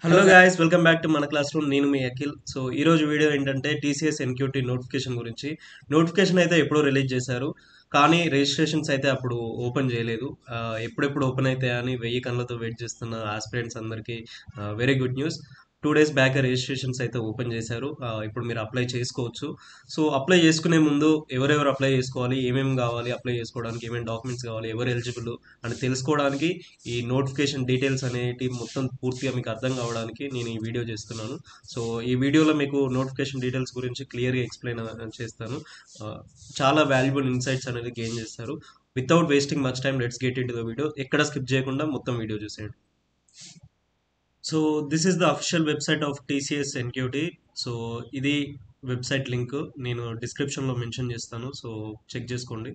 Hello guys, welcome back to మన class room. నేను మీ Akhil. So ఈ రోజు వీడియో ఏంటంటే టీసీఎస్ ఎన్క్యూటీ నోటిఫికేషన్ గురించి. నోటిఫికేషన్ అయితే ఎప్పుడో రిలీజ్ చేశారు, కానీ రిజిస్ట్రేషన్స్ అయితే అప్పుడు ఓపెన్ చేయలేదు. ఎప్పుడెప్పుడు ఓపెన్ అవుతాయని వెయ్యి కళ్ళతో వెయిట్ చేస్తున్న ఆస్పిరెంట్స్ అందరికీ very good news. 2 days back registrations అయితే ఓపెన్ చేశారు. ఇప్పుడు మీరు అప్లై చేసుకోవచ్చు. సో అప్లై చేసుకునే ముందు ఎవరెవరు అప్లై చేసుకోవాలి, ఏమేమి కావాలి, అప్లై చేసుకోవడానికి ఏమేమి డాక్యుమెంట్స్ కావాలి, ఎవరు ఎలిజిబుల్ అని తెలుసుకోవడానికి, ఈ నోటిఫికేషన్ డీటెయిల్స్ అనేటి మొత్తం పూర్తిగా మీకు అర్థం కావడానికి నేను ఈ వీడియో చేస్తున్నాను. సో ఈ వీడియోలో మీకు నోటిఫికేషన్ డీటెయిల్స్ గురించి క్లియర్గా ఎక్స్ప్లెయిన్ చేస్తాను. ఆ, చాలా వాల్యుబుల్ ఇన్సైట్స్ అనేది గెయిన్ చేస్తారు. Without wasting much time, let's get in to the video. ఎక్కడ స్కిప్ చేయకుండా మొత్తం వీడియో చూసేయండి. So this is the official website of TCS NQT. So ఇది వెబ్సైట్ లింక్ నేను డిస్క్రిప్షన్లో మెన్షన్ చేస్తాను, సో చెక్ చేసుకోండి.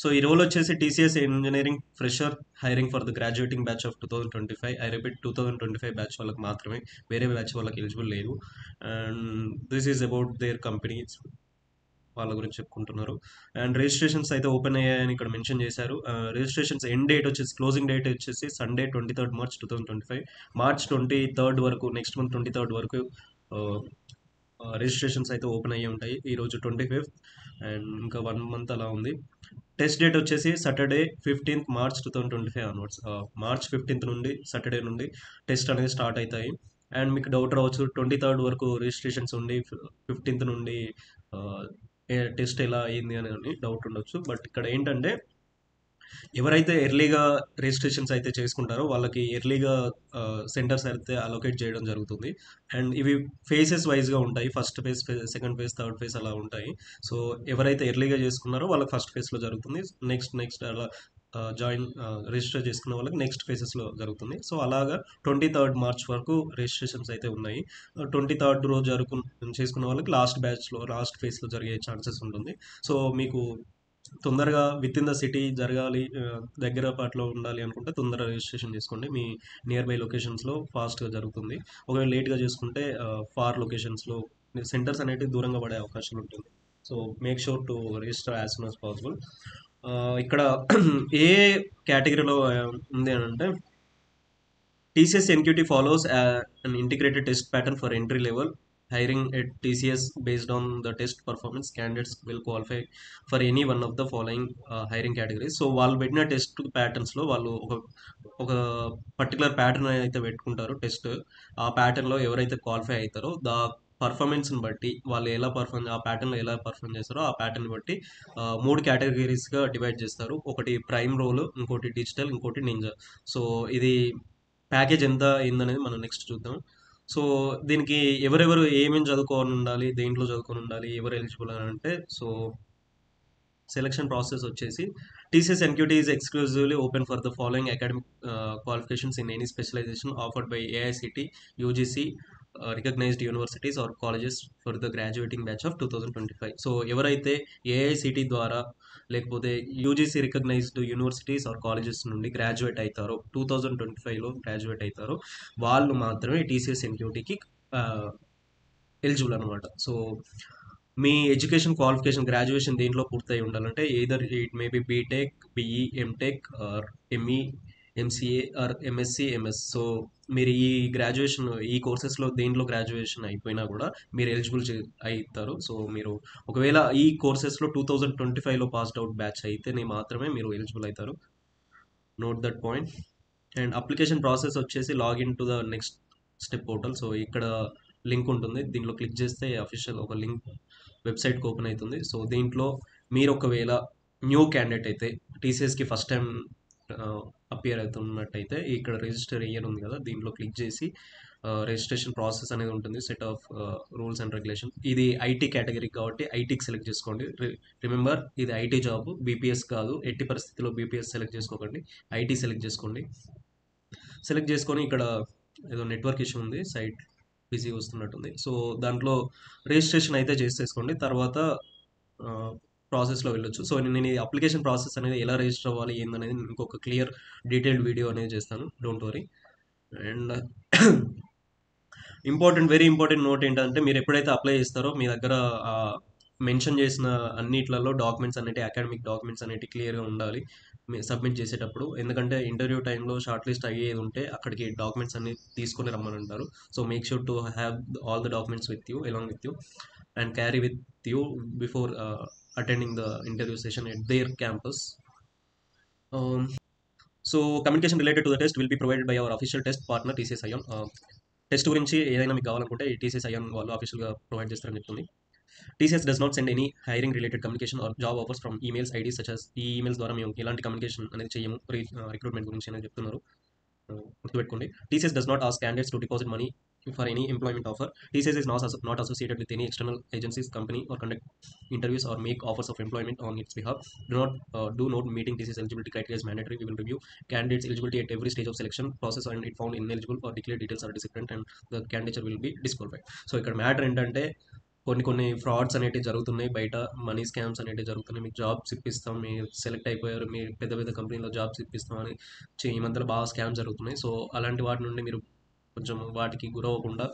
సో ఈ రోల్ వచ్చేసి TCS engineering fresher hiring for the graduating batch of 2025. I repeat, 2025 batch వాళ్ళకి మాత్రమే, వేరే బ్యాచ్ వాళ్ళకి ఎలిజిబుల్ లేదు. And this is about their companies, వాళ్ళ గురించి చెప్పుకుంటున్నారు. అండ్ రిజిస్ట్రేషన్స్ అయితే ఓపెన్ అయ్యాయని ఇక్కడ మెన్షన్ చేశారు. రిజిస్ట్రేషన్స్ ఎండ్ డేట్ వచ్చేసి, క్లోజింగ్ డేట్ వచ్చేసి Sunday 23rd March 2025. March 23rd వరకు, నెక్స్ట్ మంత్ 23rd వరకు రిజిస్ట్రేషన్స్ అయితే ఓపెన్ అయ్యి ఉంటాయి. ఈరోజు 25th, అండ్ ఇంకా 1 month అలా ఉంది. టెస్ట్ డేట్ వచ్చేసి Saturday 15th March 2025 onwards. March 15th నుండి, సాటర్డే నుండి టెస్ట్ అనేది స్టార్ట్ అవుతాయి. అండ్ మీకు డౌట్ రావచ్చు, 23rd వరకు రిజిస్ట్రేషన్స్ ఉండి 15th నుండి టెస్ట్ ఎలా అయ్యింది అని డౌట్ ఉండొచ్చు. బట్ ఇక్కడ ఏంటంటే, ఎవరైతే ఎర్లీగా రిజిస్ట్రేషన్స్ అయితే చేసుకుంటారో వాళ్ళకి ఎర్లీగా సెంటర్స్ అయితే అలొకేట్ చేయడం జరుగుతుంది. అండ్ ఇవి ఫేసెస్ వైజ్గా ఉంటాయి. First phase, second phase, third phase అలా ఉంటాయి. సో ఎవరైతే ఎర్లీగా చేసుకున్నారో వాళ్ళకి ఫస్ట్ ఫేజ్లో జరుగుతుంది. నెక్స్ట్ అలా రిజిస్టర్ చేసుకున్న వాళ్ళకి నెక్స్ట్ ఫేసెస్లో జరుగుతుంది. సో అలాగా 23rd March వరకు రిజిస్ట్రేషన్స్ అయితే ఉన్నాయి. 23rd రోజు చేసుకున్న వాళ్ళకి లాస్ట్ బ్యాచ్లో, లాస్ట్ ఫేజ్లో జరిగే ఛాన్సెస్ ఉంటుంది. సో మీకు తొందరగా విత్ ఇన్ ద సిటీ జరగాలి, దగ్గర పాటలో ఉండాలి అనుకుంటే తొందరగా రిజిస్ట్రేషన్ చేసుకోండి. మీ నియర్ బై లొకేషన్స్లో ఫాస్ట్గా జరుగుతుంది. ఒకవేళ లేట్గా చేసుకుంటే ఫార్ లొకేషన్స్లో సెంటర్స్ అనేవి దూరంగా పడే అవకాశం ఉంటుంది. So make sure to register as soon as possible. ఇక్కడ ఏ కేటగిరీలో ఉంది అని అంటే, TCS NQT follows an integrated test pattern for entry level hiring at TCS. Based on the test performance, candidates will qualify for any one of the following hiring categories. So వాళ్ళు పెట్టిన test ప్యాటర్న్స్లో వాళ్ళు ఒక particular pattern అయితే పెట్టుకుంటారు test. ఆ ప్యాటర్న్లో ఎవరైతే qualify అవుతారో పర్ఫార్మెన్స్ని బట్టి వాళ్ళు ఎలా ఆ ప్యాటర్న్లో ఎలా పర్ఫార్మ్ చేస్తారో ఆ ప్యాటర్న్ బట్టి 3 కేటగిరీస్గా డివైడ్ చేస్తారు. ఒకటి ప్రైమ్ రోల్, ఇంకోటి డిజిటల్, ఇంకోటి నింజా. సో ఇది ప్యాకేజ్ ఎంత అయిందనేది మనం నెక్స్ట్ చూద్దాం. సో దీనికి ఎవరెవరు ఏమేమి చదువుకొని ఉండాలి, దేంట్లో చదువుకొని ఉండాలి, ఎవరు ఎలిజిబుల్ అని అంటే, సో సెలక్షన్ ప్రాసెస్ వచ్చేసి, TCS NQT is exclusively open for the following academic qualifications in any specialisation offered by AICTE, UGC, recognised universities or colleges for the graduating batch of 2025. So ఎవరైతే AICTE ద్వారా లేకపోతే UGC recognised universities or colleges నుండి graduate అవుతారో, 2025లో graduate అవుతారో వాళ్ళు మాత్రమే TCS ఎన్క్యూటీకి ఎలిజిబుల్ అనమాట. సో మీ ఎడ్యుకేషన్ క్వాలిఫికేషన్, గ్రాడ్యుయేషన్ దేంట్లో పూర్తయి ఉండాలంటే, either it may be BTech, BE, MTech or ME, MCA or MSc, MS. So మీరు ఈ గ్రాడ్యుయేషన్, ఈ కోర్సెస్లో దేంట్లో గ్రాడ్యుయేషన్ అయిపోయినా కూడా మీరు ఎలిజిబుల్ అవుతారు. సో మీరు ఒకవేళ ఈ కోర్సెస్లో 2025లో పాస్డ్ అవుట్ బ్యాచ్ అయితేనే మాత్రమే మీరు ఎలిజిబుల్ అవుతారు. Note that point. And application process వచ్చేసి, login to the next step portal. So ఇక్కడ లింక్ ఉంటుంది, దీంట్లో క్లిక్ చేస్తే అఫీషియల్ ఒక లింక్ వెబ్సైట్కి ఓపెన్ అవుతుంది. సో దీంట్లో మీరు ఒకవేళ న్యూ క్యాండిడేట్ అయితే, టీసీఎస్కి ఫస్ట్ టైం అపియర్ అవుతున్నట్టయితే, ఇక్కడ రిజిస్టర్ ఇయర్ ఉంది కదా, దీంట్లో క్లిక్ చేసి రిజిస్ట్రేషన్ ప్రాసెస్ అనేది ఉంటుంది. Set of rules and regulation. ఇది ఐటీ కేటగిరీ కాబట్టి ఐటీకి సెలెక్ట్ చేసుకోండి. రిమెంబర్, ఇది ఐటీ జాబ్, బీపీఎస్ కాదు. ఎట్టి పరిస్థితిలో బీపీఎస్ సెలెక్ట్ చేసుకోకండి, ఐటీ సెలెక్ట్ చేసుకోండి. సెలెక్ట్ చేసుకొని ఇక్కడ ఏదో నెట్వర్క్ ఇష్యూ ఉంది, సైట్ బిజీ వస్తున్నట్టుంది. సో దాంట్లో రిజిస్ట్రేషన్ అయితే చేసేసుకోండి. తర్వాత ప్రాసెస్లో వెళ్ళొచ్చు. సో నేను ఈ అప్లికేషన్ ప్రాసెస్ అనేది ఎలా రిజిస్టర్ అవ్వాలి ఏందనేది ఇంకొక క్లియర్ డీటెయిల్డ్ వీడియో అనేది చేస్తాను, don't worry. And very important note ఏంటంటే, మీరు ఎప్పుడైతే అప్లై చేస్తారో మీ దగ్గర మెన్షన్ చేసిన అన్నిట్లలో డాక్యుమెంట్స్ అనేటి అకాడమిక్ డాక్యుమెంట్స్ అనేటి క్లియర్గా ఉండాలి సబ్మిట్ చేసేటప్పుడు. ఎందుకంటే ఇంటర్వ్యూ టైంలో షార్ట్ లిస్ట్ అయ్యేది ఉంటే అక్కడికి డాక్యుమెంట్స్ అన్ని తీసుకొని రమ్మని అంటారు. So make sure to have all the documents with you along with you and carry with you before attending the interview session at their campus. So communication related to the test will be provided by our official test partner TCS iON. Test గురించి ఏదైనా మీకు కావాలనుకుంటే ఈ TCS IN వాళ్ళు అఫీషియల్గా provide చేస్తారని చెప్తుంది. TCS does not send any hiring related communication or job offers from emails IDs such as ఈ ఈమెయిల్స్ ద్వారా మేము ఎలాంటి కమ్యూనికేషన్ అనేది చేయము రిక్రూట్మెంట్ గురించి అనేది చెప్తున్నారు. గుర్తుపెట్టుకోండి. TCS does not ask candidates to deposit money for any employment offer. TCS is not associated with any external agencies, company or conduct interviews or make offers of employment on its behalf. Do note meeting TCS eligibility criteria is mandatory. We will review candidates eligibility at every stage of selection process and it found ineligible or declared details are different and the candidature will be disqualified. So ఇక్కడ matter ఏంటంటే కొన్ని frauds అనేటివి జరుగుతున్నాయి బయట, money scams అనేటివి జరుగుతున్నాయి. మీకు jobs ఇప్పిస్తాం, మీరు సెలెక్ట్ అయిపోయారు, మీరు పెద్ద పెద్ద కంపెనీలో జాబ్స్ ఇప్పిస్తాం అని ఈ మధ్యలో బాగా స్కామ్స్ జరుగుతున్నాయి. సో అలాంటి వాటి నుండి మీరు కొంచెం వాటికి గురవ్వకుండా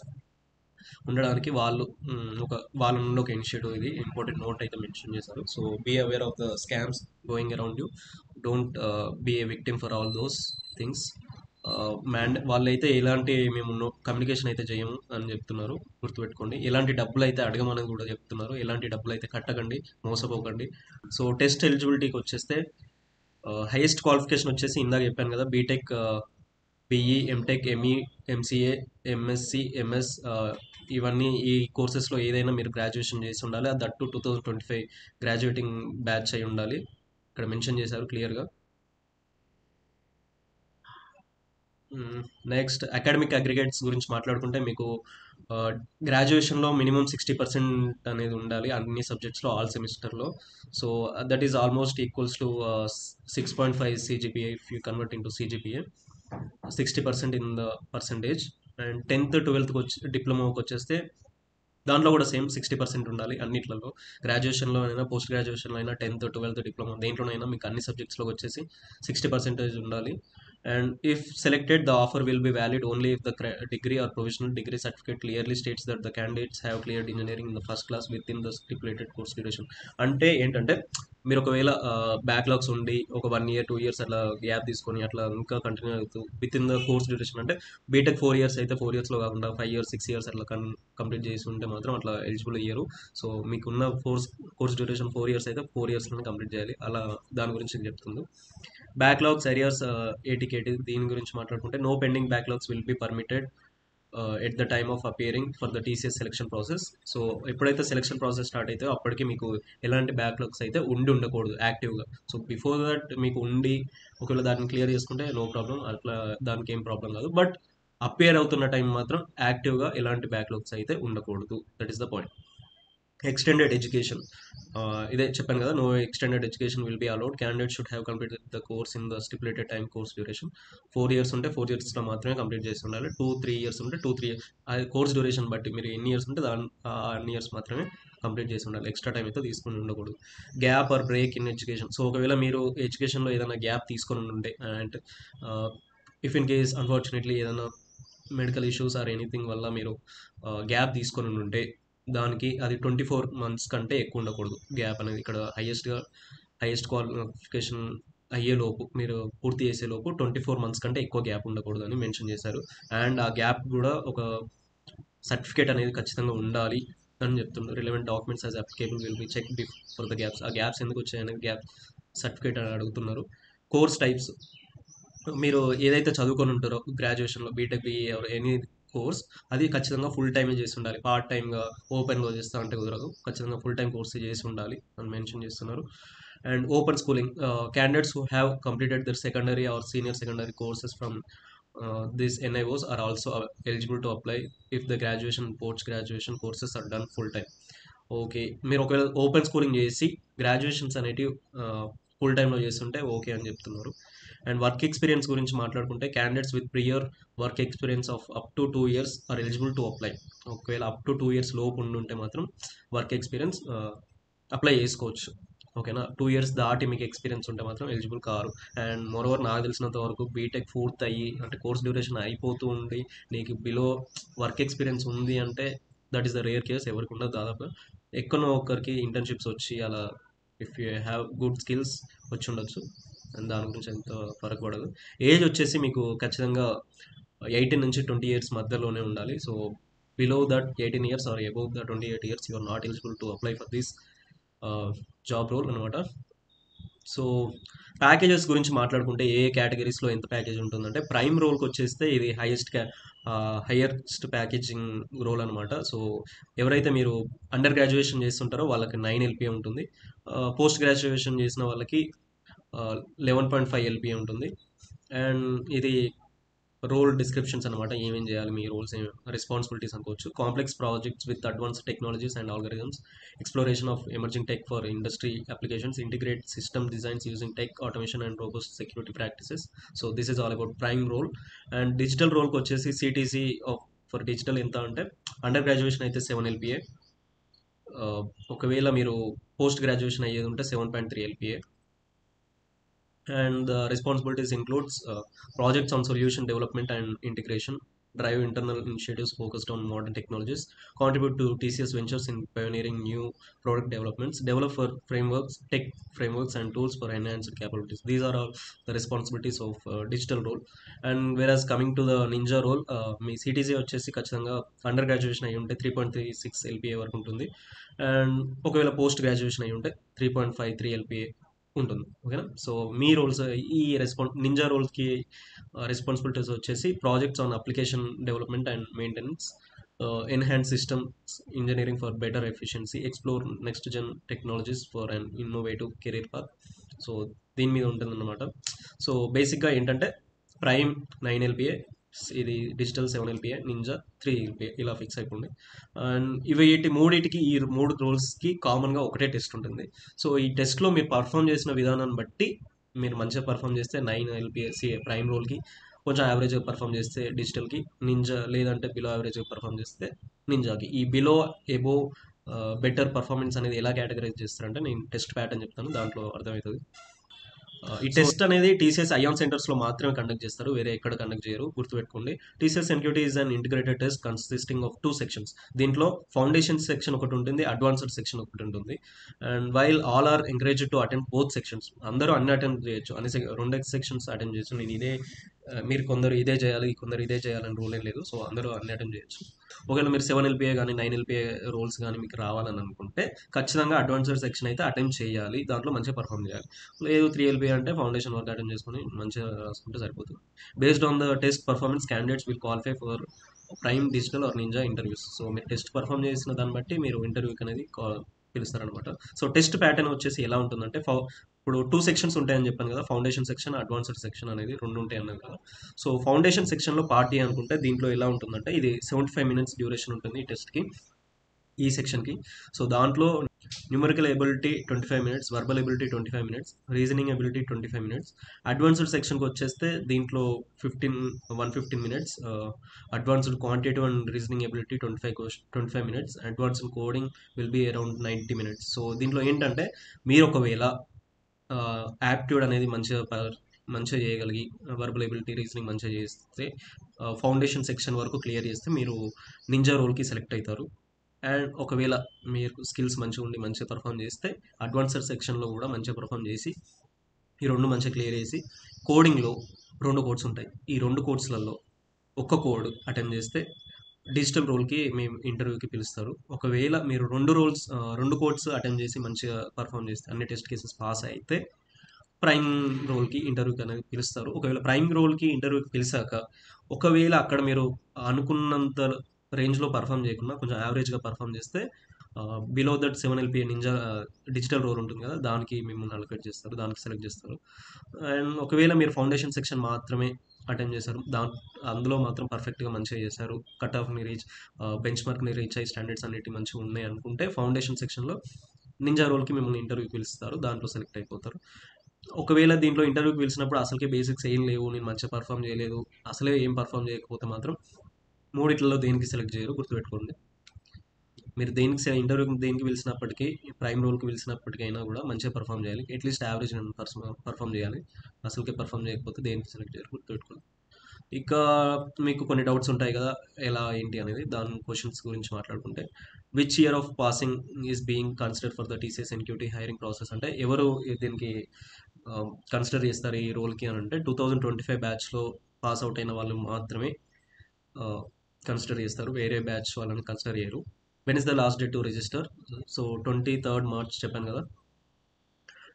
ఉండడానికి వాళ్ళ నుండి ఒక ఇనిషియేటివ్, ఇది ఇంపార్టెంట్ నోట్ అయితే మెన్షన్ చేశారు. So be aware of the scams going around you, don't be a victim for all those things. వాళ్ళైతే ఎలాంటి మేము కమ్యూనికేషన్ అయితే చేయము అని చెప్తున్నారు, గుర్తుపెట్టుకోండి. ఎలాంటి డబ్బులు అయితే అడగమని కూడా చెప్తున్నారు, ఎలాంటి డబ్బులు అయితే కట్టకండి, మోసపోకండి. సో టెస్ట్ ఎలిజిబిలిటీకి వచ్చేస్తే హైయెస్ట్ క్వాలిఫికేషన్ వచ్చేసి ఇందాక చెప్పాను కదా, BTech, BE, MTech, ME, MCA, MSc, MS, ఇవన్నీ ఈ కోర్సెస్లో ఏదైనా మీరు గ్రాడ్యుయేషన్ చేసి ఉండాలి. అది దట్టు 2025 గ్రాడ్యుయేటింగ్ బ్యాచ్ అయి ఉండాలి, ఇక్కడ మెన్షన్ చేశారు క్లియర్గా. నెక్స్ట్ అకాడమిక్ అగ్రిగేట్స్ గురించి మాట్లాడుకుంటే మీకు గ్రాడ్యుయేషన్లో మినిమం 60% అనేది ఉండాలి అన్ని సబ్జెక్ట్స్లో, ఆల్ సెమిస్టర్లో. So that is almost equals to 6.5 CGPA if you convert in to CGPA, 60% in the percentage. And 10th 12th డిప్లొమాకి వచ్చేస్తే దాంట్లో కూడా సేమ్ 60% ఉండాలి అన్నిట్లలో. గ్రాడ్యుయేషన్లో అయినా పోస్ట్ గ్రాడ్యుయేషన్లో అయినా 10th 12th డిప్లొమా దేంట్లోనైనా మీకు అన్ని సబ్జెక్ట్స్లో వచ్చేసి 60% ఉండాలి. And if selected, the offer will be valid only if the degree or provisional degree certificate clearly states that the candidates have cleared engineering in the first class within the stipulated course duration. అంటే ఏంటంటే మీరు ఒకవేళ backlogs ఉండి ఒక 1 year 2 years అట్లా gap తీసుకొని అట్లా ఇంకా కంటిన్యూ అవుతూ with in the course duration, అంటే బీటెక్ 4 years అయితే 4 yearsలో కాకుండా 5 years 6 years అట్లా కంప్లీట్ చేసి ఉంటే మాత్రం అట్లా ఎలిజిబుల్ అయ్యారు. సో మీకున్న కోర్స్ డ్యూరేషన్ 4 years అయితే 4 yearsలోనే కంప్లీట్ చేయాలి, అలా దాని గురించి చెప్తుంది. బ్యాక్లాగ్స్ అరియర్స్ ఏటీకేటీ దీని గురించి మాట్లాడుకుంటే no pending backlogs will be permitted at the time of appearing for the TCS selection process. So ఎప్పుడైతే సెలక్షన్ ప్రాసెస్ స్టార్ట్ అయితే అప్పటికి మీకు ఎలాంటి బ్యాక్లాగ్స్ అయితే ఉండకూడదు యాక్టివ్గా. సో బిఫోర్ దట్ మీకు ఉండి ఒకవేళ దాన్ని క్లియర్ చేసుకుంటే నో ప్రాబ్లం, అట్లా దానికి ఏం ప్రాబ్లం కాదు. బట్ అపియర్ అవుతున్న టైం మాత్రం యాక్టివ్గా ఎలాంటి బ్యాక్లాగ్స్ అయితే ఉండకూడదు, that is the point. Extended education, ఇదే చెప్పాను కదా, no extended education will be allowed. Candidate should have completed the course in the stipulated time course duration. 4 years ఉంటే 4 yearsలో మాత్రమే కంప్లీట్ చేసి ఉండాలి. 2-3 years ఉంటే 2-3 years, అది కోర్స్ డ్యూరేషన్ బట్టి మీరు ఎన్ని ఇయర్స్ ఉంటే అన్ని ఇయర్స్ మాత్రమే కంప్లీట్ చేసి ఉండాలి, ఎక్స్ట్రా టైం అయితే తీసుకుని ఉండకూడదు. Gap or break in education, so ఒకవేళ మీరు ఎడ్యుకేషన్లో ఏదైనా గ్యాప్ తీసుకొని ఉంటే and if in case unfortunately ఏదైనా మెడికల్ ఇష్యూస్ ఆర్ ఎనీథింగ్ వల్ల మీరు గ్యాప్ తీసుకొని ఉంటే దానికి అది 24 months కంటే ఎక్కువ ఉండకూడదు గ్యాప్ అనేది. ఇక్కడ హైయెస్ట్ క్వాలిఫికేషన్ అయ్యేలోపు మీరు పూర్తి చేసేలోపు 24 months కంటే ఎక్కువ గ్యాప్ ఉండకూడదు అని మెన్షన్ చేశారు. అండ్ ఆ గ్యాప్ కూడా ఒక సర్టిఫికేట్ అనేది ఖచ్చితంగా ఉండాలి అని చెప్తున్నారు. Relevant documents as applicable will be check for the gaps. ఆ గ్యాప్స్ ఎందుకు వచ్చాయి అనేది గ్యాప్ సర్టిఫికేట్ అని అడుగుతున్నారు. కోర్స్ టైప్స్, మీరు ఏదైతే చదువుకొని ఉంటారో గ్రాడ్యుయేషన్లో బీటెక్, బీఈ ఎనీ కోర్స్, అది ఖచ్చితంగా ఫుల్ టైమే చేసి ఉండాలి. పార్ట్ టైమ్గా ఓపెన్గా చేస్తా అంటే కుదరదు, ఖచ్చితంగా ఫుల్ టైం కోర్స్ చేసి ఉండాలి అని మెన్షన్ చేస్తున్నారు. And open schooling, candidates who have completed there secondary are senior secondary courses from these NIOs are also eligible to apply if the graduation post graduation courses are done full time. Okay, మీరు ఒకవేళ open schooling చేసి graduations అనేటివి full టైంలో చేస్తుంటే okay అని చెప్తున్నారు. And work experience గురించి మాట్లాడుకుంటే candidates with prior work experience of up to 2 years are eligible to apply. ఒకవేళ అప్ టు 2 years లోపు ఉండుంటే మాత్రం వర్క్ ఎక్స్పీరియన్స్ అప్లై చేసుకోవచ్చు, ఓకేనా. 2 years దాటి మీకు ఎక్స్పీరియన్స్ ఉంటే మాత్రం ఎలిజిబుల్ కారు. అండ్ మోరోవర్ నాకు తెలిసినంత వరకు బీటెక్ పూర్తి అయ్యి అంటే కోర్స్ డ్యూరేషన్ అయిపోతూ ఉండి నీకు బిలో వర్క్ ఎక్స్పీరియన్స్ ఉంది అంటే that is the rare case, ఎవరికి ఉండదు దాదాపు. ఎక్కడో ఒకరికి ఇంటర్న్షిప్స్ వచ్చి అలా if you have good skills వచ్చి ఉండొచ్చు. అండ్ దాని గురించి ఎంత ఫరక్ పడదు. ఏజ్ వచ్చేసి మీకు ఖచ్చితంగా 18 నుంచి 20 ఇయర్స్ మధ్యలోనే ఉండాలి. So below that 18 years or above the 28 years you are not eligible to apply for this job role అనమాట. సో ప్యాకేజెస్ గురించి మాట్లాడుకుంటే ఏ కేటగిరీస్లో ఎంత ప్యాకేజ్ ఉంటుందంటే ప్రైమ్ రోల్కి వచ్చేస్తే ఇది హైయెస్ట్ ప్యాకేజింగ్ రోల్ అనమాట. సో ఎవరైతే మీరు అండర్ గ్రాడ్యుయేషన్ చేస్తుంటారో వాళ్ళకి 9 ఎల్పిఏ ఉంటుంది. పోస్ట్ గ్రాడ్యుయేషన్ చేసిన వాళ్ళకి 11.5 ఎల్పిఏ ఉంటుంది. అండ్ ఇది రోల్ డిస్క్రిప్షన్స్ అనమాట. ఏమేం చేయాలి, మీ రోల్స్ రెస్పాన్సిబిలిటీస్ అనుకోవచ్చు. Complex projects with advanced technologies and algorithms, exploration of emerging tech for industry applications, integrate system designs using tech automation and robust security practices. So this is all about prime role. And digital రోల్కి వచ్చేసి CTC of for digital ఎంత అంటే under graduation అయితే 7 LPA, ఒకవేళ మీరు post graduation అయ్యేది ఉంటే 7.3 LPA. And the responsibilities includes projects on solution development and integration, drive internal initiatives focused on modern technologies, contribute to TCS ventures in pioneering new product developments, develop for frameworks, tech frameworks and tools for enhanced capabilities. These are all the responsibilities of digital role. And whereas coming to the ninja role, me CTC వచ్చేసి ఖచ్చితంగా under graduation అయ్యి ఉంటే 3.36 LPA వరకు ఉంటుంది. And ఒకవేళ post graduation అయ్యి ఉంటే 3.53 LPA ఉంటుంది. ఓకేనా. సో మీ రోల్స్ ఈ నింజా రోల్స్కి రెస్పాన్సిబిలిటీస్ వచ్చేసి projects on application development and maintenance, enhance systems engineering for better efficiency, explore next gen technologies for and innovative career path. So దీని మీద ఉంటుందన్నమాట. సో బేసిక్గా ఏంటంటే ప్రైమ్ 9 ఎల్పిఏ, ఇది డిజిటల్ 7 ఎల్పిఏ, నింజా 3 ఎల్పిఏ, ఇలా fix అయిపోయింది. And మూడిటికి ఈ 3 రోల్స్కి కామన్గా ఒకటే టెస్ట్ ఉంటుంది. సో ఈ టెస్ట్లో మీరు పర్ఫామ్ చేసిన విధానాన్ని బట్టి మీరు మంచిగా పర్ఫామ్ చేస్తే 9 ఎల్పిఎస్సి ప్రైమ్ రోల్కి, కొంచెం యావరేజ్గా పర్ఫామ్ చేస్తే డిజిటల్కి, నింజా లేదంటే బిలో యావరేజ్గా పర్ఫామ్ చేస్తే నింజాకి. ఈ బిలో ఎబో బెటర్ పర్ఫార్మెన్స్ అనేది ఎలా కేటగరైజ్ చేస్తారంటే నేను టెస్ట్ ప్యాటర్న్ చెప్తాను, దాంట్లో అర్థమవుతుంది. ఈ టెస్ట్ అనేది టీసీఎస్ ఐఆన్ సెంటర్స్లో మాత్రమే కండక్ట్ చేస్తారు, వేరే ఎక్కడ కండక్ట్ చేయరు, గుర్తుపెట్టుకోండి. TCS NQT is an integrated test consisting of 2 sections. దీంట్లో ఫౌండేషన్ సెక్షన్ ఒకటి ఉంటుంది, అడ్వాన్స్డ్ సెక్షన్ ఒకటి ఉంటుంది. And while all are encourage to attend both sections, అందరూ అన్ని అటెండ్ చేయొచ్చు, అన్ని 2 సెక్షన్స్ అటెండ్ చేయొచ్చు. నేను ఇదే మీరు కొందరు ఇదే చేయాలి, కొందరు ఇదే చేయాలని రూల్ ఏం లేదు. సో అందరూ అన్ని అటెండ్ చేయొచ్చు. ఒకవేళ మీరు 7 ఎల్పిఏ కానీ 9 ఎల్పిఏ రోల్స్ కానీ మీకు రావాలని అనుకుంటే ఖచ్చితంగా అడ్వాన్స్డ్ సెక్షన్ అయితే అటెంప్ట్ చేయాలి, దాంట్లో మంచిగా పర్ఫామ్ చేయాలి. లేదు 3 ఎల్పిఏ అంటే ఫౌండేషన్ వర్క్ అటెండ్ చేసుకొని మంచిగా రాసుకుంటే సరిపోతుంది. Based on the test performance candidates will qualify for prime, digital or ninja interviews. So మీరు టెస్ట్ పర్ఫామ్ చేసిన దాన్ని బట్టి మీరు ఇంటర్వ్యూకి అనేది పిలుస్తారనమాట. సో టెస్ట్ ప్యాటర్న్ వచ్చేసి ఎలా ఉంటుందంటే ఇప్పుడు 2 సెక్షన్స్ ఉంటాయని చెప్పాను కదా, ఫౌండేషన్ సెక్షన్, అడ్వాన్స్డ్ సెక్షన్ అనేది 2 ఉంటాయి అన్నాను కదా. సో ఫౌండేషన్ సెక్షన్లో పార్టీ అనుకుంటే దీంట్లో ఎలా ఉంటుందంటే ఇది 75 మినిట్స్ డ్యూరేషన్ ఉంటుంది ఈ టెస్ట్కి, ఈ సెక్షన్కి. సో దాంట్లో numerical ability 25 minutes, verbal ability 25 minutes, reasoning ability 25 minutes. Advanced సెక్షన్కి వచ్చేస్తే దీంట్లో 115 minutes, advanced quantitative and reasoning ability 25 minutes, advanced coding will be around 90 minutes. So దీంట్లో ఏంటంటే మీరు ఒకవేళ యాప్ట్యూడ్ అనేది మంచిగా చేయగలిగి, వర్బల్ ఎబిలిటీ, రీజనింగ్ మంచిగా చేస్తే, ఫౌండేషన్ సెక్షన్ వరకు క్లియర్ చేస్తే మీరు నింజా రోల్కి సెలెక్ట్ అవుతారు. అండ్ ఒకవేళ మీరు స్కిల్స్ మంచిగా ఉండి మంచిగా పర్ఫామ్ చేస్తే అడ్వాన్స్డ్ సెక్షన్లో కూడా మంచిగా పర్ఫామ్ చేసి ఈ 2 మంచిగా క్లియర్ చేసి, కోడింగ్లో 2 కోడ్స్ ఉంటాయి, ఈ 2 కోడ్స్లలో ఒక్క కోడ్ అటెండ్ చేస్తే డిజిటల్ రోల్కి మేము ఇంటర్వ్యూకి పిలుస్తారు. ఒకవేళ మీరు 2 కోడ్స్ అటెండ్ చేసి మంచిగా పర్ఫామ్ చేస్తే, అన్ని టెస్ట్ కేసెస్ పాస్ అయితే ప్రైమ్ రోల్కి ఇంటర్వ్యూకి అనేది పిలుస్తారు. ఒకవేళ ప్రైమ్ రోల్కి ఇంటర్వ్యూకి పిలిచాక ఒకవేళ అక్కడ మీరు అనుకున్నంత రేంజ్లో పర్ఫామ్ చేయకుండా కొంచెం యావరేజ్గా పర్ఫామ్ చేస్తే below that 7 LPA ninja digital role ఉంటుంది కదా, దానికి మిమ్మల్ని అలొకేట్ చేస్తారు, దానికి సెలెక్ట్ చేస్తారు. అండ్ ఒకవేళ మీరు ఫౌండేషన్ సెక్షన్ మాత్రమే అటెండ్ చేశారు, అందులో మాత్రం పర్ఫెక్ట్గా మంచిగా చేశారు, కట్ ఆఫ్ని రీచ్, బెంచ్ మార్క్ని రీచ్ అయ్యి స్టాండర్డ్స్ అన్నిటి మంచిగా ఉన్నాయి అనుకుంటే ఫౌండేషన్ సెక్షన్లో నింజా రోల్కి మిమ్మల్ని ఇంటర్వ్యూకి పిలుస్తారు, దాంట్లో సెలెక్ట్ అయిపోతారు. ఒకవేళ దీంట్లో ఇంటర్వ్యూకి పిలిచినప్పుడు అసలుకే బేసిక్స్ ఏం లేవు, నేను మంచిగా పర్ఫామ్ చేయలేదు, అసలే ఏం పర్ఫామ్ చేయకపోతే మాత్రం మూడిట్లలో దేనికి సెలెక్ట్ చేయరు, గుర్తుపెట్టుకోండి. మీరు ఇంటర్వ్యూకి దేనికి పిలిచినప్పటికీ, ప్రైమ్ రోల్కి పిలిచినప్పటికైనా కూడా మంచిగా పర్ఫామ్ చేయాలి, అట్లీస్ట్ యావరేజ్ పర్ఫామ్ చేయాలి, అసలుకే పర్ఫామ్ చేయకపోతే దేనికి సెలెక్ట్ చేయరు, గుర్తుపెట్టుకోండి. ఇక మీకు కొన్ని డౌట్స్ ఉంటాయి కదా, ఎలా ఏంటి అనేది దాని క్వశ్చన్స్ గురించి మాట్లాడుకుంటే, which year of passing is being consider for the TCS NQT hiring process అంటే ఎవరు దీనికి కన్సిడర్ చేస్తారు ఈ రోల్కి అని అంటే 2025 బ్యాచ్లో పాస్ అవుట్ అయిన వాళ్ళు మాత్రమే కన్సిడర్ చేస్తారు, వేరే బ్యాచ్ వాళ్ళని కన్సిడర్ చేయరు. When is the last date to register? So 23rd March చెప్పాను కదా.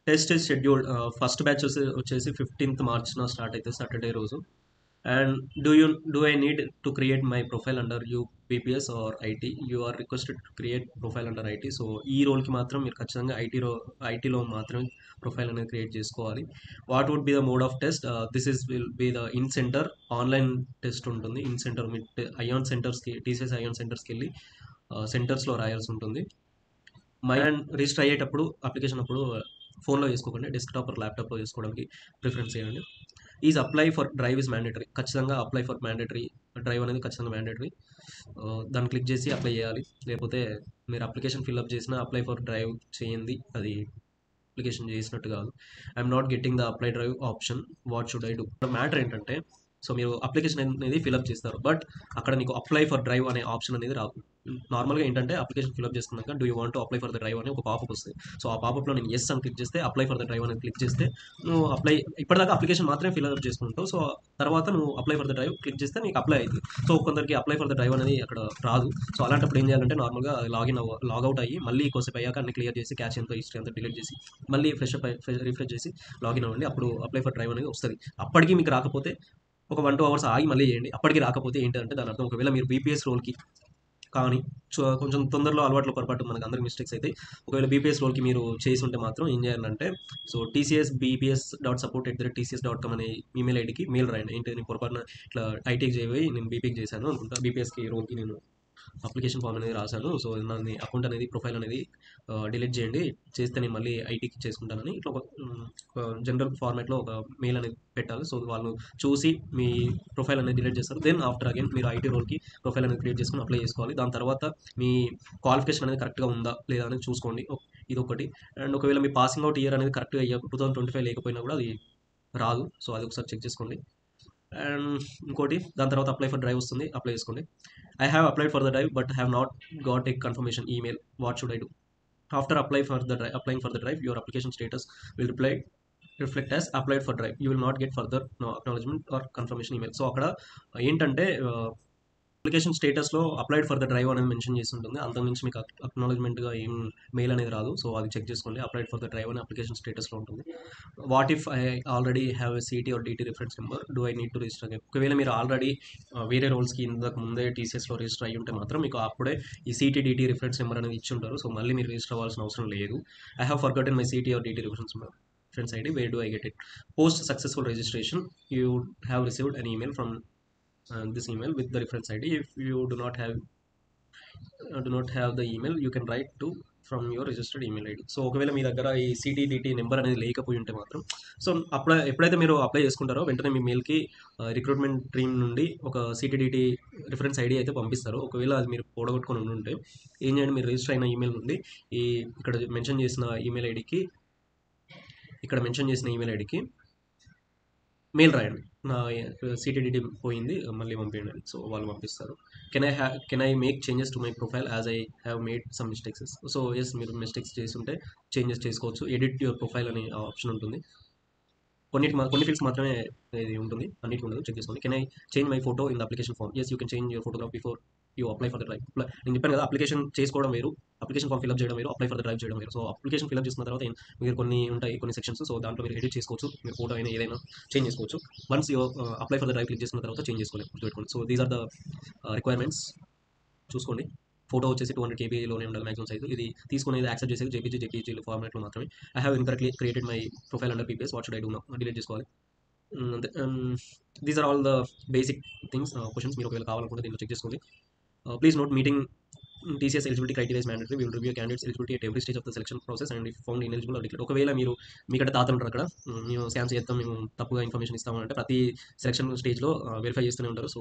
Test is scheduled, first batch వచ్చేసి 15th మార్చ్న స్టార్ట్ అవుతుంది సాటర్డే రోజు. And do I need to create my profile under you BPS or IT? You are requested to create profile under IT. So ఈ రోల్కి మాత్రం మీరు ఖచ్చితంగా ఐటీలో మాత్రమే ప్రొఫైల్ అనేది క్రియేట్ చేసుకోవాలి. What would be the mode of test? This is will be the in centre online test ఉంటుంది. ఇన్ సెంటర్ మీ ఐఆన్ సెంటర్స్కి, టీసీఎస్ ఐఆన్ సెంటర్స్కి వెళ్ళి సెంటర్స్లో రాయాల్సి ఉంటుంది. అండ్ రిజిస్టర్ అయ్యేటప్పుడు అప్లికేషన్ అప్పుడు ఫోన్లో చేసుకోకండి, డెస్క్టాప్ ఆర్ ల్యాప్టాప్లో చేసుకోవడానికి ప్రిఫరెన్స్ చేయండి. Is apply for drive is mandatory. ఖచ్చితంగా అప్లై ఫర్ మ్యాండేటరీ, డ్రైవ్ అనేది ఖచ్చితంగా మ్యాండేటరీ. దాన్ని క్లిక్ చేసి అప్లై చేయాలి. లేకపోతే మీరు అప్లికేషన్ ఫిల్అప్ చేసినా అప్లై ఫర్ డ్రైవ్ చేయండి, అది అప్లికేషన్ చేసినట్టు కాదు. I'm not getting the apply drive option, what should I do? Matter ఏంటంటే, సో మీరు అప్లికేషన్ అనేది ఫిల్అప్ చేస్తారు, బట్ అక్కడ మీకు అప్లై ఫర్ డ్రైవ్ అనే ఆప్షన్ అనేది రాదు. నార్మల్గా ఏంటంటే అప్లికేషన్ ఫిల్అప్ చేసుకున్నాక do you want to apply for the drive అని ఒక పాపప్ వస్తుంది. సో ఆ పాపప్లో నేను ఎస్ అని క్లిక్ చేస్తే, అప్లై ఫర్ ద డ్రైవ్ అని క్లిక్ చేస్తే నువ్వు ఇప్పటిదాకా అప్లికేషన్ మాత్రమే ఫిల్అప్ చేసుకుంటావు. సో తర్వాత నువ్వు apply for the drive click చేస్తే నీకు అప్లై అవుతుంది. సో కొందరికి అప్లై ఫర్ ద డ్రైవ్ అనేది అక్కడ రాదు. సో అలాంటప్పుడు ఏం చేయాలంటే నార్మల్గా లాగౌట్ అయ్యి మళ్ళీ కొద్దిసేపు అయ్యాక అన్ని క్లియర్ చేసి క్యాచ్ ఎంత హిస్టరీ అంతా డిలీట్ చేసి మళ్ళీ రిఫ్రెష్ చేసి లాగిన్ అవ్వండి. అప్పుడు అప్లై ఫర్ డ్రైవ్ అనేది వస్తుంది. అప్పటికి మీకు రాకపోతే ఒక 1-2 అవర్స్ ఆగి మళ్ళీ చేయండి. అప్పటికి రాకపోతే ఏంటంటే దాని అర్థం ఒకవేళ మీరు బీపీఎస్ రోల్కి కానీ కొంచెం తొందరలో అలవాట్లో పొరపాటు మనకు అందరికి మిస్టేక్స్ అయితే, ఒకవేళ బీపీఎస్ రోల్కి మీరు చేసి ఉంటే మాత్రం ఏం చేయాలంటే, సో tcsbps.support@tcs.com అనే ఈమెయిల్ ఐడికి మెయిల్ రాయండి. ఏంటి నేను పొరపాటున ఇట్లా ఐటీకి చేయబోయి నేను బీపీకి చేశాను అనుకుంటా, బీపీఎస్కి రోల్కి నేను అప్లికేషన్ ఫామ్ అనేది రాశాను, సో నా అకౌంట్ అనేది ప్రొఫైల్ అనేది డిలీట్ చేయండి, చేస్తే నేను మళ్ళీ ఐటీకి చేసుకుంటానని ఇట్లా ఒక జనరల్ ఫార్మాట్లో ఒక మెయిల్ అనేది పెట్టాలి. సో వాళ్ళు చూసి మీ ప్రొఫైల్ అనేది డిలీట్ చేస్తారు. దెన్ ఆఫ్టర్ అగైన్ మీరు ఐటీ రోల్కి ప్రొఫైల్ అనేది క్రియేట్ చేసుకుని అప్లై చేసుకోవాలి. దాని తర్వాత మీ క్వాలిఫికేషన్ అనేది కరెక్ట్గా ఉందా లేదా అనేది చూసుకోండి, ఇది ఒకటి. అండ్ ఒకవేళ మీ పాసింగ్ అవుట్ ఇయర్ అనేది కరెక్ట్గా 2025 లేకపోయినా కూడా అది రాదు. సో అది ఒకసారి చెక్ చేసుకోండి. అండ్ ఇంకోటి, దాని తర్వాత అప్లై ఫర్ డ్రైవ్ వస్తుంది, అప్లై చేసుకోండి. I have applied for the drive but have not got a confirmation email, what should I do? After applying for the drive, your application status will reflect as applied for drive. You will not get further acknowledgement or confirmation email. So అక్కడ ఏంటంటే application స్టేటస్లో applied for the drive అనేది mention చేసి ఉంటుంది. అంతకుమించి మీకు అక్నాలజ్మెంట్గా ఏం mail అనేది రాదు. సో అది చెక్ చేసుకోండి. అప్లైడ్ ఫర్ ద డ్రైవ్ అని అప్లికేషన్ స్టేటస్లో ఉంటుంది. What if I already have a CT or DT reference number, do I need to register again? ఒకవేళ మీరు ఆల్రెడీ వేరే రోల్స్కి ఇంతకు ముందే టీసీఎస్లో రిజిస్టర్ అయ్యి ఉంటే మాత్రం మీకు అప్పుడే ఈ సిటీ డిటీ రిఫరెన్స్ నెంబర్ అనేది ఇచ్చి ఉంటారు. సో మళ్ళీ మీరు రిజిస్టర్ అవ్వాల్సిన అవసరం లేదు. I have forgotten my CT or DT reference ID, where do I get it? Post successful registration, you have received an email from this email with the reference ID. If you do not have the email, you can write to from your registered email ID. So ఒకవేళ మీ దగ్గర ఈ సిటీడిటీ number అనేది లేకపోయి ఉంటే మాత్రం, so ఎప్పుడైతే మీరు apply చేసుకుంటారో వెంటనే మీ మెయిల్కి రిక్రూట్మెంట్ టీమ్ నుండి ఒక సిటీడిటీ రిఫరెన్స్ ఐడి అయితే పంపిస్తారు. ఒకవేళ అది మీరు పోడగొట్టుకొని ఉంటే ఏం చేయండి, మీరు రిజిస్టర్ అయిన ఈమెయిల్ నుండి ఇక్కడ మెన్షన్ చేసిన ఈమెయిల్ ఐడికి మెయిల్ రాయండి, నా సిటీడిటీ పోయింది మళ్ళీ పంపించండి అని. సో వాళ్ళు పంపిస్తారు. Can I make changes to my profile as I have made some mistakes? So yes, మీరు మిస్టేక్స్ చేస్తుంటే చేంజెస్ చేసుకోవచ్చు. ఎడిట్ యువర్ ప్రొఫైల్ అనే ఆప్షన్ ఉంటుంది. కొన్ని ఫీల్డ్స్ మాత్రమే ఇది ఉంటుంది, అన్నిటికీ ఉండదు, చెక్ చేసుకోండి. Can I change my photo in the application form? Yes, you can change your photograph before you apply for the drive. నేను చెప్పాను కదా, అప్లికేషన్ చేసుకోవడం వేరు, అప్లికేషన్ ఫామ్ ఫిల్అప్ చేయడం వేరు, అప్లై ఫర్ ద డ్రైవ్ చేయడం వేరు. సో అప్లికేషన్ ఫిల్అప్ చేసుకున్న తర్వాత మీరు కొన్ని ఉంటాయి, కొన్ని సెక్షన్స్, సో దాంట్లో మీరు ఎడిట్ చేసుకోవచ్చు, మీరు ఫోటో అయినా ఏదైనా చేంజ్ చేసుకోవచ్చు. Once you apply for the drive click చేసుకున్న తర్వాత చేంజ్ చేసుకోవాలి, గుర్తుపెట్టుకోండి. So these are the requirements, చూసుకోండి. ఫోటో వచ్చేసి 200 KBలోనే ఉండాలి మ్యాక్సిమం సైజు. ఇది తీసుకునేది యాక్సెప్ట్ చేసేది జేపీజీ ఫార్మాట్లో మాత్రమే. I have incorrectly created my profile under PPS, what should I do now? Delete చేసుకోవాలి. These are all the basic things, questions మీరు ఒకవేళ కావాలనుకుంటే దీంట్లో చెక్ చేసుకోండి. Please note, meeting TCS eligibility criteria is mandatory. We will review candidates eligibility at every stage of the selection process, and if found ineligible or declared. ఒకవేళ మీకంటే తాతలు ఉంటారు అక్కడ, మేము స్కామ్స్ చేస్తాం, మేము తప్పుగా ఇన్ఫర్మేషన్ ఇస్తామంటే ప్రతి సెలక్షన్ స్టేజ్లో వెరిఫై చేస్తూనే ఉంటారు. సో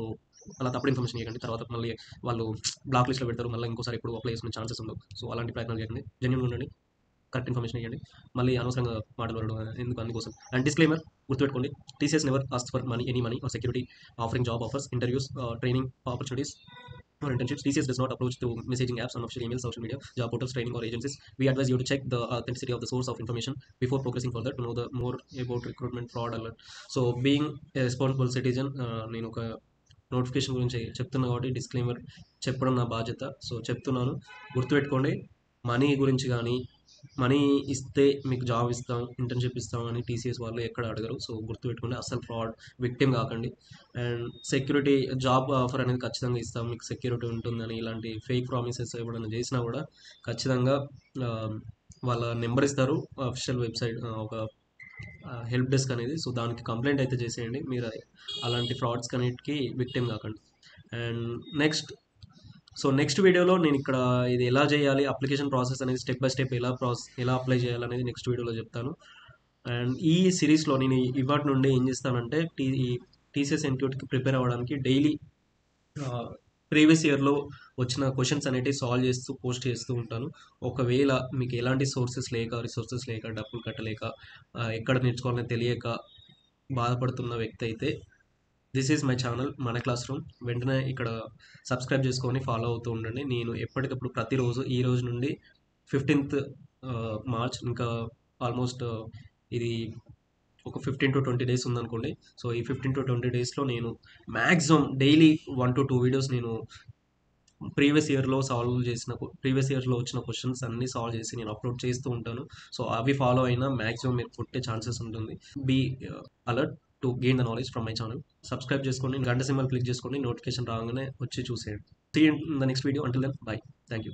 అలా తప్పుడు ఇన్ఫర్మేషన్ ఇవ్వకండి, తర్వాత మళ్ళీ వాళ్ళు బ్లాక్ లిస్ట్లో పెడతారు, మళ్ళీ ఇంకోసారి ఎప్పుడు అప్లై చేసుకునే ఛాన్సెస్ ఉండవు. సో అలాంటి ప్రయత్నాలు చేయండి, జెన్యూన్ ఉండండి, కరెక్ట్ ఇన్ఫర్మేషన్ ఇవ్వండి. మళ్ళీ అనవసరంగా మాటలు పడడం ఎందుకు అందుకోసం. అండ్ డిస్క్లైమర్ గుర్తుపెట్టుకోండి, TCS never asks for money are security offering job offers, interviews, training opportunities or internships. TCS does not approach through messaging apps, unofficial emails, social media, job portals, training, or agencies. We advise you to check the authenticity of the source of information before progressing further to know the more about recruitment fraud alert. So, being a responsible citizen, నేను ఒక notification గురించి చెప్తున్నా కాబట్టి disclaimer చెప్పడం నా బాధ్యత. So చెప్తున్నాను, గుర్తుపెట్టుకోండి. మనీ గురించి కానీ, మనీ ఇస్తే మీకు జాబ్ ఇస్తాం, ఇంటర్న్షిప్ ఇస్తాం అని టీసీఎస్ వాళ్ళు ఎక్కడ అడగరు. సో గుర్తుపెట్టుకోండి, అసలు ఫ్రాడ్ విక్టిమ్ కాకండి. అండ్ సెక్యూరిటీ జాబ్ ఆఫర్ అనేది ఖచ్చితంగా ఇస్తాం, మీకు సెక్యూరిటీ ఉంటుందని ఇలాంటి ఫేక్ ప్రామిసెస్ ఎప్పుడైనా చేసినా కూడా ఖచ్చితంగా ఆ, వాళ్ళ నెంబర్ ఇస్తారు, అఫీషియల్ వెబ్సైట్, ఒక హెల్ప్ డెస్క్ అనేది. సో దానికి కంప్లైంట్ అయితే చేసేయండి, మీరు అలాంటి ఫ్రాడ్స్ కన్నిటికి విక్టిమ్ కాకండి. అండ్ నెక్స్ట్ వీడియోలో నేను ఇక్కడ ఇది ఎలా చేయాలి, అప్లికేషన్ ప్రాసెస్ అనేది స్టెప్ బై స్టెప్ ఎలా అప్లై చేయాలనేది నెక్స్ట్ వీడియోలో చెప్తాను. అండ్ ఈ సిరీస్లో నేను ఇవాటి నుండి ఏం చేస్తానంటే ఈ టీసీఎస్ ఇన్స్టిట్యూట్కి ప్రిపేర్ అవ్వడానికి డైలీ ప్రీవియస్ ఇయర్లో వచ్చిన క్వశ్చన్స్ అనేవి సాల్వ్ చేస్తూ పోస్ట్ చేస్తూ ఉంటాను. ఒకవేళ మీకు ఎలాంటి రిసోర్సెస్ లేక డబ్బులు కట్టలేక ఎక్కడ నేర్చుకోవాలని తెలియక బాధపడుతున్న వ్యక్తి అయితే దిస్ ఈజ్ మై ఛానల్ మన క్లాస్ రూమ్. వెంటనే ఇక్కడ సబ్స్క్రైబ్ చేసుకొని ఫాలో అవుతూ ఉండండి. నేను ఎప్పటికప్పుడు ప్రతిరోజు ఈ రోజు నుండి 15th మార్చ్ ఇంకా ఆల్మోస్ట్ ఇది ఒక 15 to 20 డేస్ ఉందనుకోండి. సో ఈ 15 to 20 డేస్లో నేను మ్యాక్సిమం డైలీ 1 to 2 వీడియోస్ నేను ప్రీవియస్ ఇయర్లో వచ్చిన క్వశ్చన్స్ అన్నీ సాల్వ్ చేసి నేను అప్లోడ్ చేస్తూ ఉంటాను. సో అవి ఫాలో అయినా మ్యాక్సిమం మీరు కొట్టే ఛాన్సెస్ ఉంటుంది. Be alert to gain the knowledge from my channel. Subscribe చేసుకోండి, గంట సింబల్ క్లిక్ చేసుకోండి, నోటిఫికేషన్ రాగానే వచ్చి చూసేయండి. See in the next video. Until then bye. Thank you.